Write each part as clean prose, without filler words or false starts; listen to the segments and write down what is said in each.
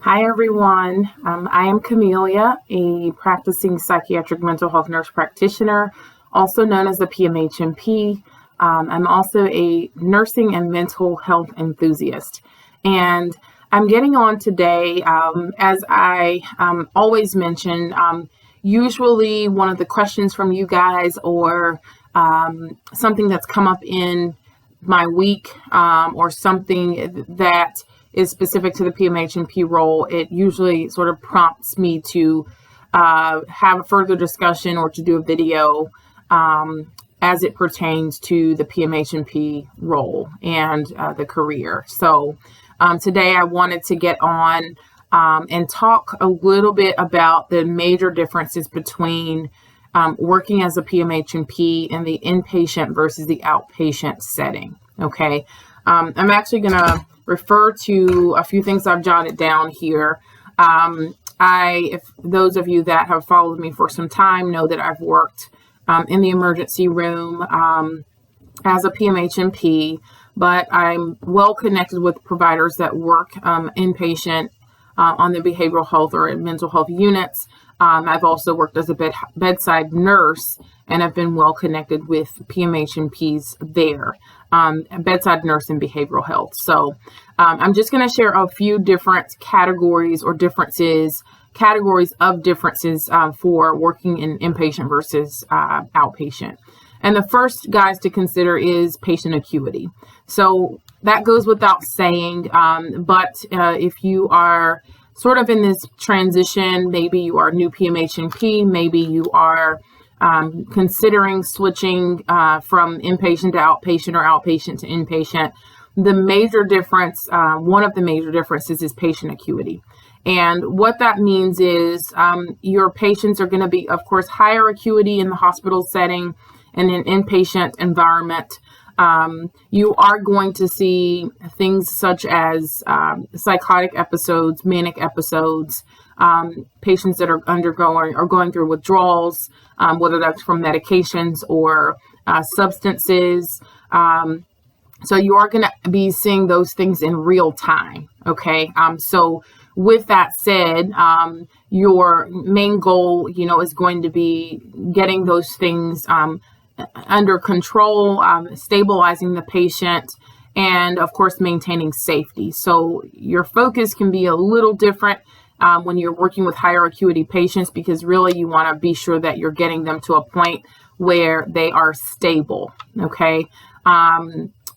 Hi, everyone. I am Camellia, a practicing psychiatric mental health nurse practitioner, also known as a PMHNP. I'm also a nursing and mental health enthusiast. And I'm getting on today, as I always mention, usually one of the questions from you guys or something that's come up in my week or something that is specific to the PMHNP role, it usually sort of prompts me to have a further discussion or to do a video as it pertains to the PMHNP role and the career. So today I wanted to get on and talk a little bit about the major differences between working as a PMHNP in the inpatient versus the outpatient setting. Okay, I'm actually going to refer to a few things I've jotted down here. If those of you that have followed me for some time know that I've worked in the emergency room as a PMHNP, but I'm well connected with providers that work inpatient on the behavioral health or mental health units. I've also worked as a bedside nurse, and I've been well connected with PMHNPs there, bedside nurse and behavioral health. So I'm just going to share a few different categories of differences for working in inpatient versus outpatient. And the first, guys, to consider is patient acuity. So that goes without saying, but if you are sort of in this transition, maybe you are new PMHNP, maybe you are considering switching from inpatient to outpatient or outpatient to inpatient, the major difference, one of the major differences is patient acuity. And what that means is your patients are going to be, of course, higher acuity in the hospital setting and in inpatient environment. You are going to see things such as psychotic episodes, manic episodes, patients that are going through withdrawals, whether that's from medications or substances. So you are going to be seeing those things in real time. Okay. So with that said, your main goal, is going to be getting those things under control, stabilizing the patient, and of course, maintaining safety. So your focus can be a little different when you're working with higher acuity patients, because really you want to be sure that you're getting them to a point where they are stable. Okay.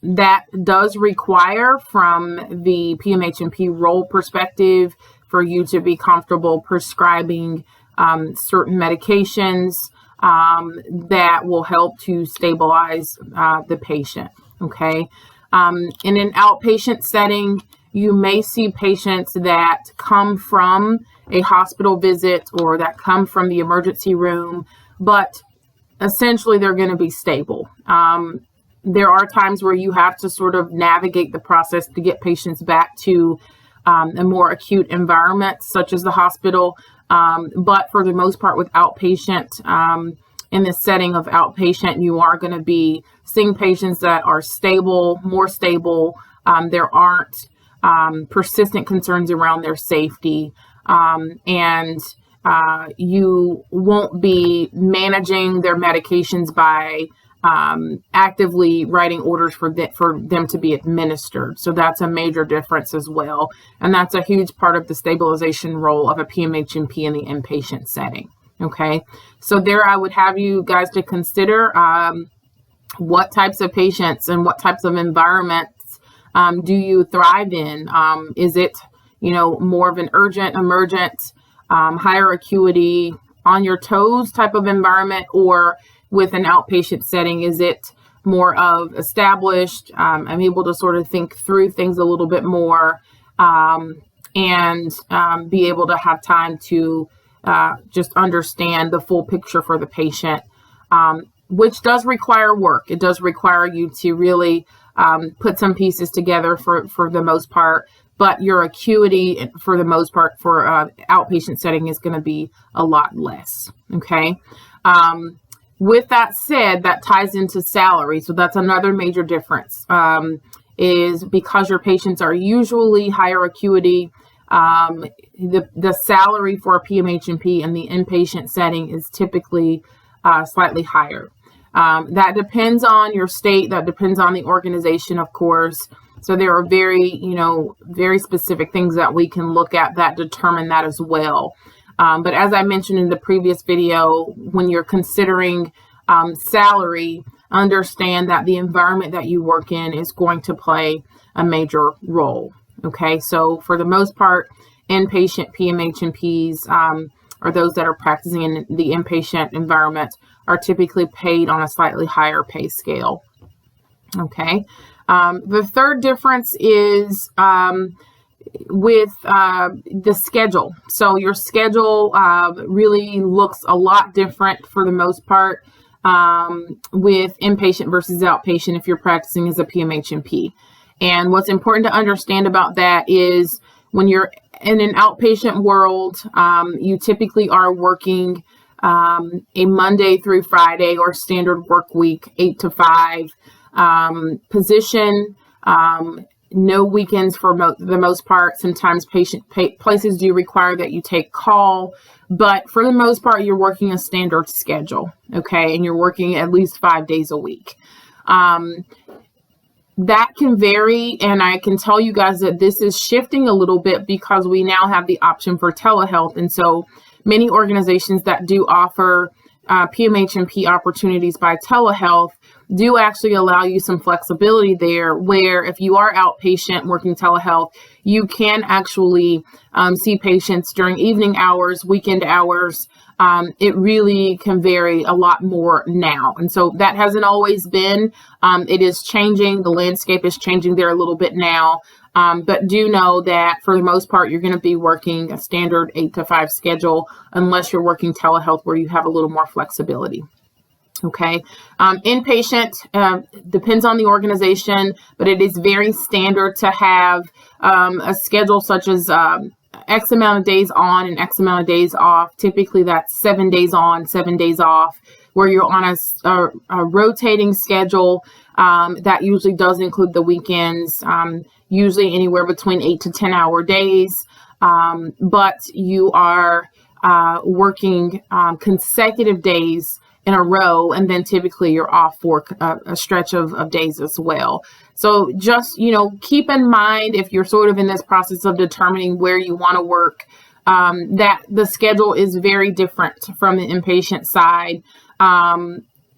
That does require, from the PMHNP role perspective, for you to be comfortable prescribing certain medications that will help to stabilize the patient. Okay. In an outpatient setting, you may see patients that come from a hospital visit or that come from the emergency room, but essentially they're going to be stable. There are times where you have to sort of navigate the process to get patients back to a more acute environment, such as the hospital. But for the most part, with outpatient, in the setting of outpatient, you are going to be seeing patients that are stable, more stable. There aren't persistent concerns around their safety. And you won't be managing their medications by actively writing orders for them to be administered. So that's a major difference as well. And that's a huge part of the stabilization role of a PMHNP in the inpatient setting. Okay. So there I would have you guys to consider what types of patients and what types of environments do you thrive in? Is it, more of an urgent, emergent, higher acuity, on your toes type of environment, or with an outpatient setting, is it more of established? I'm able to sort of think through things a little bit more and be able to have time to just understand the full picture for the patient, which does require work. It does require you to really put some pieces together for the most part, but your acuity for the most part for outpatient setting is going to be a lot less. Okay. With that said, that ties into salary. So that's another major difference, is because your patients are usually higher acuity, The salary for a PMHNP in the inpatient setting is typically slightly higher. That depends on your state. That depends on the organization, of course. So there are very specific things that we can look at that determine that as well. But as I mentioned in the previous video, when you're considering salary, understand that the environment that you work in is going to play a major role. Okay, so for the most part, inpatient PMHNPs, or those that are practicing in the inpatient environment, are typically paid on a slightly higher pay scale. Okay, the third difference is with the schedule. So your schedule really looks a lot different for the most part with inpatient versus outpatient if you're practicing as a PMHNP. And what's important to understand about that is when you're in an outpatient world, you typically are working a Monday through Friday or standard work week, 8 to 5 position. No weekends for the most part. Sometimes places do require that you take call, but for the most part, you're working a standard schedule, okay? And you're working at least 5 days a week. That can vary, and I can tell you guys that this is shifting a little bit because we now have the option for telehealth, and so many organizations that do offer PMHNP opportunities by telehealth do actually allow you some flexibility there, where if you are outpatient working telehealth, you can actually see patients during evening hours, weekend hours. It really can vary a lot more now. And so that hasn't always been. It is changing. The landscape is changing there a little bit now. But do know that for the most part, you're going to be working a standard 8 to 5 schedule unless you're working telehealth where you have a little more flexibility. Okay. Inpatient depends on the organization, but it is very standard to have a schedule such as X amount of days on and X amount of days off. Typically that's 7 days on, 7 days off, where you're on a rotating schedule that usually does include the weekends, usually anywhere between 8 to 10 hour days. But you are working consecutive days in a row, and then typically you're off for a stretch of days as well. So just, keep in mind, if you're sort of in this process of determining where you want to work, that the schedule is very different from the inpatient side.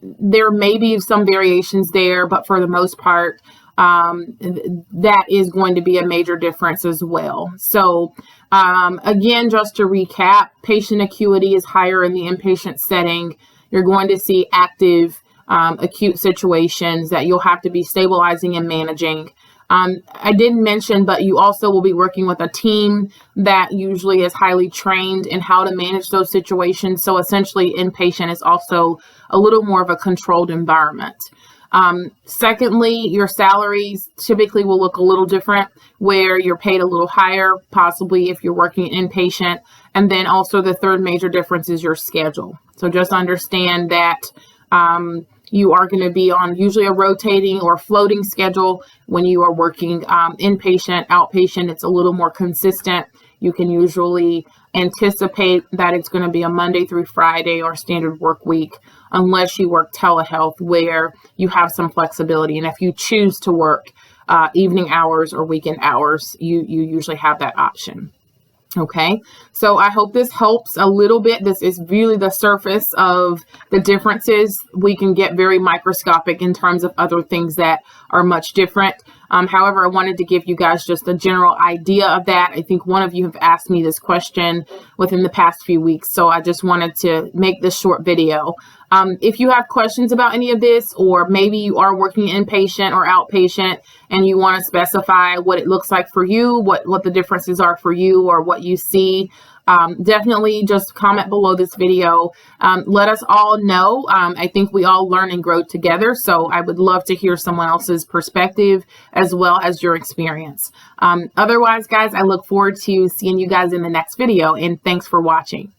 There may be some variations there, but for the most part, that is going to be a major difference as well. So again, just to recap, patient acuity is higher in the inpatient setting. You're going to see active acute situations that you'll have to be stabilizing and managing. I didn't mention, but you also will be working with a team that usually is highly trained in how to manage those situations. So essentially, inpatient is also a little more of a controlled environment. Secondly, your salaries typically will look a little different, where you're paid a little higher, possibly if you're working inpatient. And then also the third major difference is your schedule. So just understand that you are going to be on usually a rotating or floating schedule. When you are working inpatient, outpatient, it's a little more consistent. You can usually anticipate that it's going to be a Monday through Friday or standard work week, unless you work telehealth where you have some flexibility. And if you choose to work evening hours or weekend hours, you usually have that option. Okay, so I hope this helps a little bit. This is really the surface of the differences. We can get very microscopic in terms of other things that are much different. However, I wanted to give you guys just a general idea of that. I think one of you have asked me this question within the past few weeks, so I just wanted to make this short video. If you have questions about any of this, or maybe you are working inpatient or outpatient and you want to specify what it looks like for you, what the differences are for you, or what you see, definitely just comment below this video. Let us all know. I think we all learn and grow together, so I would love to hear someone else's perspective as well as your experience. Otherwise, guys, I look forward to seeing you guys in the next video, and thanks for watching.